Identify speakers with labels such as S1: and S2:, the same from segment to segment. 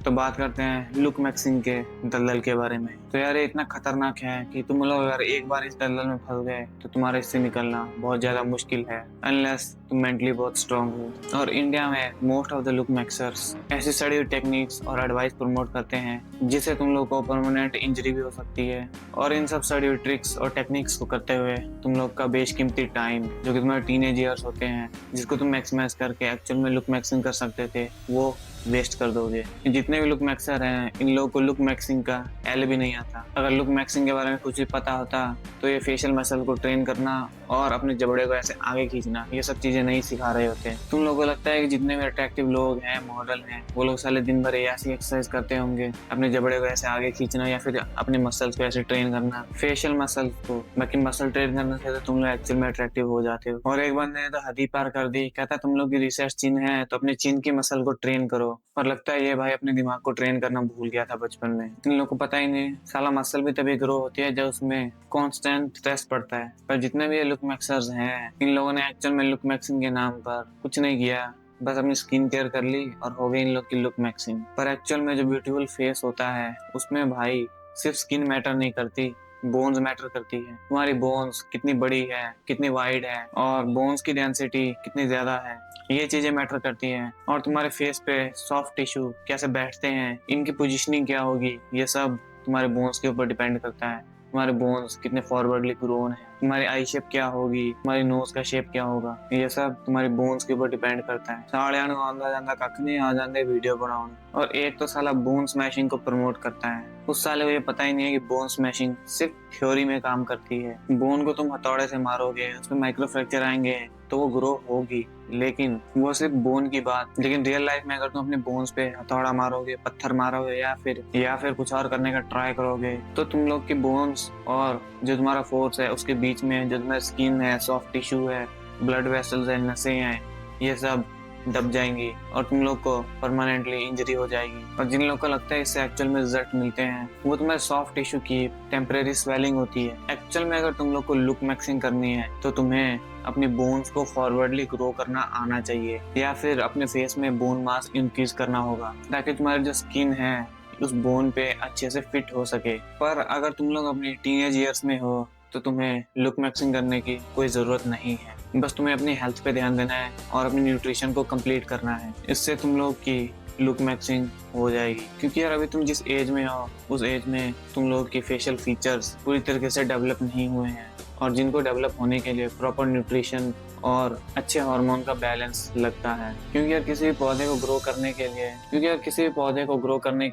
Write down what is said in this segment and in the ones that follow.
S1: तो बात करते हैं लुक मैक्सिंग के दलदल के बारे में। तो यार ये इतना खतरनाक है कि तुम लोग अगर एक बार इस दलदल में फंस गए तो तुम्हारा इससे निकलना बहुत ज्यादा मुश्किल है, अनलेस तुम मेंटली बहुत स्ट्रांग हो। और इंडिया में मोस्ट ऑफ द लुक मैक्सर्स ऐसी स्टडी हुई टेक्निक्स और एडवाइस प्रमोट करते हैं जिससे तुम लोग को परमानेंट इंजरी भी हो सकती है। और इन सब स्टडी हुई ट्रिक्स और टेक्निक्स को करते हुए तुम लोग का बेशकीमती टाइम जो कि तुम्हारे टीनेज ईयर्स होते हैं, जिसको तुम मैक्सिमाइज करके एक्चुअल में लुक मैक्सिंग कर सकते थे, वो वेस्ट कर दोगे। जितने भी लुक मैक्सर हैं इन लोगों को लुक मैक्सिंग का एल भी नहीं आता। अगर लुक मैक्सिंग के बारे में कुछ भी पता होता तो ये फेशियल मसल को ट्रेन करना और अपने जबड़े को ऐसे आगे खींचना, ये सब चीजें नहीं सिखा रहे होते। तुम लोगों को लगता है कि जितने भी अट्रैक्टिव लोग हैं, मॉडल हैं, वो लोग साले दिन भर ऐसी एक्सरसाइज करते होंगे, अपने जबड़े को ऐसे आगे खींचना या फिर अपने मसल्स को ऐसे ट्रेन करना, फेशियल मसल को। बाकी मसल ट्रेन करने से तो तुम लोग एक्चुअल में अट्रैक्टिव हो जाते हो। और एक बंदे ने तो हद ही पार कर दी, कहता तुम लोग की रिसर्च चिन है तो अपने चिन की मसल को ट्रेन करो। और लगता है ये भाई अपने दिमाग को ट्रेन करना भूल गया था बचपन में। इन लोगों को पता ही नहीं, साला मसल भी तभी ग्रो होती है जब उसमें कांस्टेंट स्ट्रेस पड़ता है। पर जितने भी ये लुक मैक्सर्स हैं, इन लोगों ने एक्चुअल में लुक मैक्सिंग के नाम पर कुछ नहीं किया, बस अपनी स्किन केयर कर ली और हो गई इन लोग की लुक मैक्सिंग। पर एक्चुअल में जो ब्यूटीफुल फेस होता है उसमें भाई सिर्फ स्किन मैटर नहीं करती, बोन्स मैटर करती है। तुम्हारी बोन्स कितनी बड़ी है, कितनी वाइड है और बोन्स की डेंसिटी कितनी ज्यादा है, ये चीजें मैटर करती हैं। और तुम्हारे फेस पे सॉफ्ट टिश्यू कैसे बैठते हैं, इनकी पोजीशनिंग क्या होगी, ये सब तुम्हारे बोन्स के ऊपर डिपेंड करता है। तुम्हारे बोन्स कितने फॉरवर्डली ग्रोन है, तुम्हारी आई शेप क्या होगी, तुम्हारी नोज का शेप क्या होगा, ये सब तुम्हारी बोन्स के ऊपर डिपेंड करता है। साढ़े आंदा जांदा कख नहीं आ जाते वीडियो बनाने। और एक तो साला बोन स्मैशिंग को प्रमोट करता है, उस साले को ये पता ही नहीं है कि बोन स्मैशिंग सिर्फ थ्योरी में काम करती है। बोन को तुम हथौड़े से मारोगे, उसमें माइक्रो फ्रैक्चर आएंगे तो वो ग्रो होगी, लेकिन वो सिर्फ बोन की बात। लेकिन रियल लाइफ में अगर तुम अपने बोन्स पे हथौड़ा मारोगे, पत्थर मारोगे या फिर कुछ और करने का ट्राई करोगे, तो तुम लोग के बोन्स और जो तुम्हारा फोर्स है उसके बीच में जो तुम्हारी स्किन है, सॉफ्ट टिश्यू है, ब्लड वेसल्स है, नसें हैं, ये सब दब जाएंगी और तुम लोग को परमानेंटली इंजरी हो जाएगी। और जिन लोगों को लगता है इससे एक्चुअल में रिजल्ट मिलते हैं, वो तुम्हारे सॉफ्ट टिश्यू की टेम्परेरी स्वेलिंग होती है। एक्चुअल में अगर तुम लोग को लुक मैक्सिंग करनी है तो तुम्हें अपनी बोन्स को फॉरवर्डली ग्रो करना आना चाहिए या फिर अपने फेस में बोन मास इंक्रीज करना होगा ताकि तुम्हारी जो स्किन है उस बोन पे अच्छे से फिट हो सके। पर अगर तुम लोग अपनी टीनेज ईयर्स में हो तो तुम्हें लुक मैक्सिंग करने की कोई जरूरत नहीं है, बस तुम्हें अपनी हेल्थ पे ध्यान देना है और अपनी न्यूट्रिशन को कंप्लीट करना है। इससे तुम लोग की लुक मैक्सिंग हो जाएगी। क्योंकि यार अभी तुम जिस एज में हो उस एज में तुम लोग की फेशियल फीचर्स पूरी तरीके से डेवलप नहीं हुए हैं और जिनको डेवलप होने के लिए प्रॉपर न्यूट्रिशन और अच्छे हार्मोन का बैलेंस लगता है। क्योंकि यार किसी भी पौधे को ग्रो करने के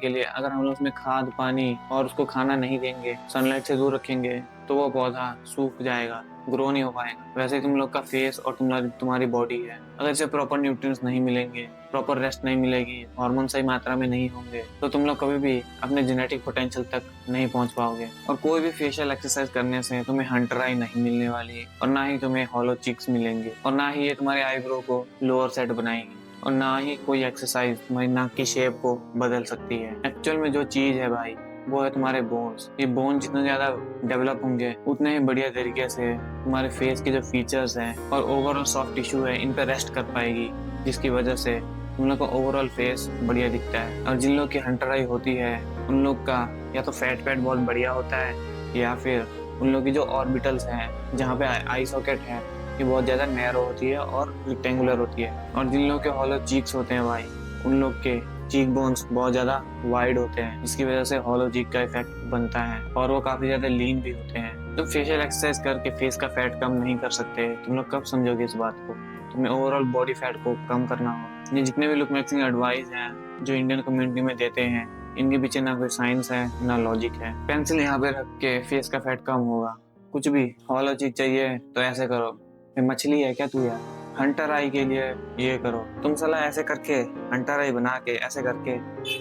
S1: लिए अगर हम लोग उसमें खाद, पानी और उसको खाना नहीं देंगे, सनलाइट से दूर रखेंगे, तो वो पौधा सूख जाएगा, ग्रो नहीं हो पाएगा। वैसे ही तुम लोग का फेस और तुम्हारी बॉडी है, अगर इसे प्रॉपर न्यूट्रिएंट्स नहीं मिलेंगे, प्रॉपर रेस्ट नहीं मिलेगी, हार्मोन सही मात्रा में नहीं होंगे, तो तुम लोग कभी भी अपने जेनेटिक पोटेंशियल तक नहीं पहुंच पाओगे। और कोई भी फेशियल एक्सरसाइज करने से तुम्हें हंटर आई नहीं मिलने वाली और ना ही तुम्हें हॉलो चिक्स मिलेंगे और ना ही ये तुम्हारे आईब्रो को लोअर सेट बनाएंगे और ना ही कोई एक्सरसाइज तुम्हारी नाक की शेप को बदल सकती है। एक्चुअल में जो चीज है भाई वो है तुम्हारे बोन्स। ये बोन जितने ज्यादा डेवलप होंगे उतने ही बढ़िया तरीके से तुम्हारे फेस के जो फीचर्स हैं और ओवरऑल सॉफ्ट टिश्यू है इन पे रेस्ट कर पाएगी, जिसकी वजह से तुम लोग का ओवरऑल फेस बढ़िया दिखता है। और जिन लोग की हंटर आई होती है उन लोग का या तो फैट बहुत बढ़िया होता है या फिर उन लोग की जो ऑर्बिटल्स हैं जहाँ पे आई सॉकेट है ये बहुत ज्यादा नैरो होती है और रेक्टेंगुलर होती है। और जिन लोग के हॉलो चीक्स होते हैं भाई, उन लोग के चीक बोन्स बहुत ज्यादा वाइड होते हैं, जिसकी वजह से हॉलो चीक का इफेक्ट बनता है और वो काफी ज्यादा लीन भी होते हैं। तो फेशियल एक्सरसाइज करके फेस का फैट कम नहीं कर सकते, तुम लोग कब समझोगे इस बात को? तुम्हें ओवरऑल बॉडी फैट को कम करना हो। ये जितने भी लुक मैक्सिंग एडवाइस हैं जो इंडियन कम्युनिटी में देते हैं, इनके पीछे ना कोई साइंस है ना लॉजिक है। पेंसिल यहाँ पे रख के फेस का फैट कम होगा, कुछ भी हॉलो चीक चाहिए तो ऐसे करो, मछली है क्या तू यार? हंटर आई के लिए ये करो, तुम साला ऐसे करके हंटर आई बना के ऐसे करके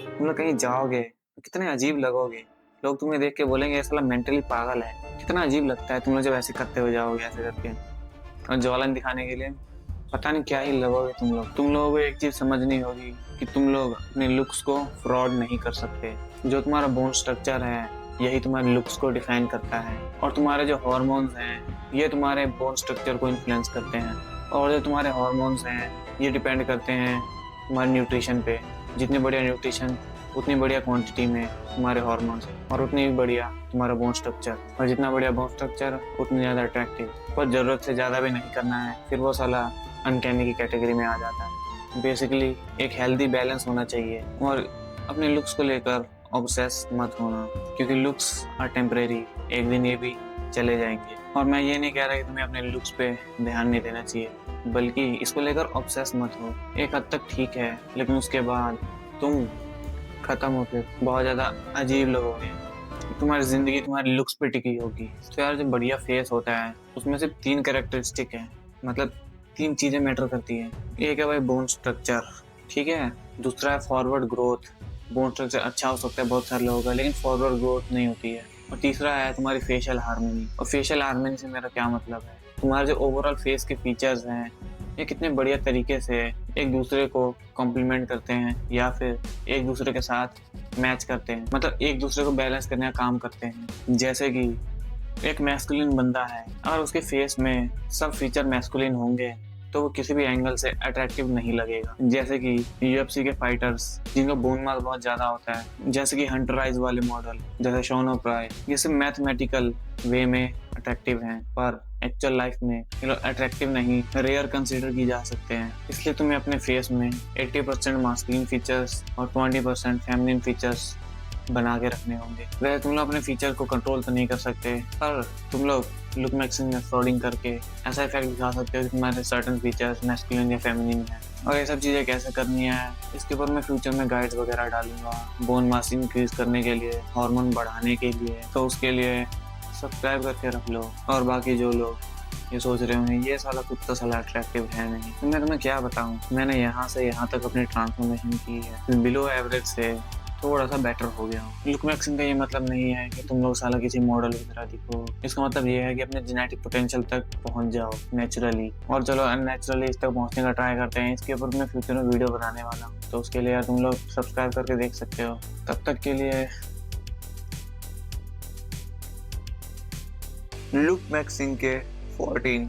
S1: तुम लोग कहीं जाओगे कितने अजीब लगोगे। लोग तुम्हें देख के बोलेंगे साला मेंटली पागल है। कितना अजीब लगता है तुम लोग जब ऐसे करते हुए जाओगे ऐसे करके और जॉलन दिखाने के लिए, पता नहीं क्या ही लगोगे तुम लोग। तुम लोगों को एक चीज समझनी होगी कि तुम लोग अपने लुक्स को फ्रॉड नहीं कर सकते। जो तुम्हारा बोन स्ट्रक्चर है यही तुम्हारे लुक्स को डिफाइन करता है और तुम्हारे जो हार्मोन्स हैं ये तुम्हारे बोन स्ट्रक्चर को इन्फ्लुएंस करते हैं और जो तुम्हारे हार्मोन्स हैं ये डिपेंड करते हैं तुम्हारे न्यूट्रिशन पे। जितनी बढ़िया न्यूट्रिशन उतनी बढ़िया क्वांटिटी में तुम्हारे हार्मोन्स और उतनी ही बढ़िया तुम्हारा बोन स्ट्रक्चर, और जितना बढ़िया बोन स्ट्रक्चर उतनी ज़्यादा अट्रैक्टिव। पर ज़रूरत से ज़्यादा भी नहीं करना है, फिर वो साला अनकैनी की कैटेगरी में आ जाता है। बेसिकली एक हेल्दी बैलेंस होना चाहिए, और अपने लुक्स को लेकर ऑब्सेस मत होना, क्योंकि लुक्स आर टेम्परेरी, एक दिन ये भी चले जाएंगे। और मैं ये नहीं कह रहा कि तुम्हें अपने लुक्स पे ध्यान नहीं देना चाहिए, बल्कि इसको लेकर ऑब्सेस मत हो। एक हद तक ठीक है, लेकिन उसके बाद तुम खत्म होके बहुत ज़्यादा अजीब लगोगे। तुम्हारी ज़िंदगी तुम्हारे लुक्स पे टिकी होगी। तो यार जो बढ़िया फेस होता है उसमें सिर्फ 3 कैरेक्टरिस्टिक है, मतलब 3 चीज़ें मैटर करती है। एक है भाई बोन स्ट्रक्चर, ठीक है। दूसरा है फॉरवर्ड ग्रोथ, बोन स्ट्रक्चर अच्छा हो सकता है बहुत सारे लोगों का, लेकिन फॉरवर्ड ग्रोथ नहीं होती है। और तीसरा है तुम्हारी फेशियल हार्मनी। और फेशियल हार्मनी से मेरा क्या मतलब है, तुम्हारे जो ओवरऑल फेस के फीचर्स हैं ये कितने बढ़िया तरीके से एक दूसरे को कॉम्प्लीमेंट करते हैं या फिर एक दूसरे के साथ मैच करते हैं, मतलब एक दूसरे को बैलेंस करने का काम करते हैं। जैसे कि एक मैस्कुलिन बंदा है, अगर उसके फेस में सब फीचर मैस्कुलिन होंगे तो वो किसी भी एंगल से अट्रैक्टिव नहीं लगेगा। जैसे कि यूएफसी के फाइटर्स जिनका बोन मास बहुत ज्यादा होता है, जैसे कि हंटर राइज वाले मॉडल, जैसे शॉन ओप्राय, ये सब मैथमेटिकल वे में अट्रैक्टिव हैं, पर एक्चुअल लाइफ में ये लोग अट्रैक्टिव नहीं, रेयर कंसीडर की जा सकते हैं। इसलिए तुम्हें अपने फेस में 80% मास्कुलिन फीचर्स और 20% फेमिनिन फीचर्स बना के रखने होंगे। वैसे तुम लोग अपने फीचर को कंट्रोल तो नहीं कर सकते, पर तुम लोग लुक मैक्सिंग में फ्रॉडिंग करके ऐसा इफेक्ट दिखा सकते हो कि तुम्हारे सर्टेन फीचर्स मैस्कुलिन या फेमिनिन है। और ये सब चीज़ें कैसे करनी है इसके ऊपर मैं फ्यूचर में गाइड्स वगैरह डालूंगा, बोन मास इंक्रीज करने के लिए, हार्मोन बढ़ाने के लिए। तो उसके लिए सब्सक्राइब करके रख लो। और बाकी जो लोग ये सोच रहे होंगे ये साला कुत्ता साला अट्रैक्टिव है नहीं, तो मैं तुम्हें क्या बताऊं, मैंने यहाँ से यहाँ तक अपनी ट्रांसफॉर्मेशन की है, बिलो एवरेज से थोड़ा सा बेटर हो गया हूँ। लुक मैक्सिंग का ये मतलब नहीं है कि तुम लोग साला किसी मॉडल की तरह दिखो, इसका मतलब ये है कि अपने जेनेटिक पोटेंशियल तक पहुंच जाओ नेचुरली। और चलो अननेचुरली इस तक पहुंचने का ट्राई करते हैं, इसके ऊपर मैं फ्यूचर में वीडियो बनाने वाला हूँ, तो उसके लिए यार तुम लोग सब्सक्राइब करके देख सकते हो। तब तक के लिए लुक मैक्सिंग के 14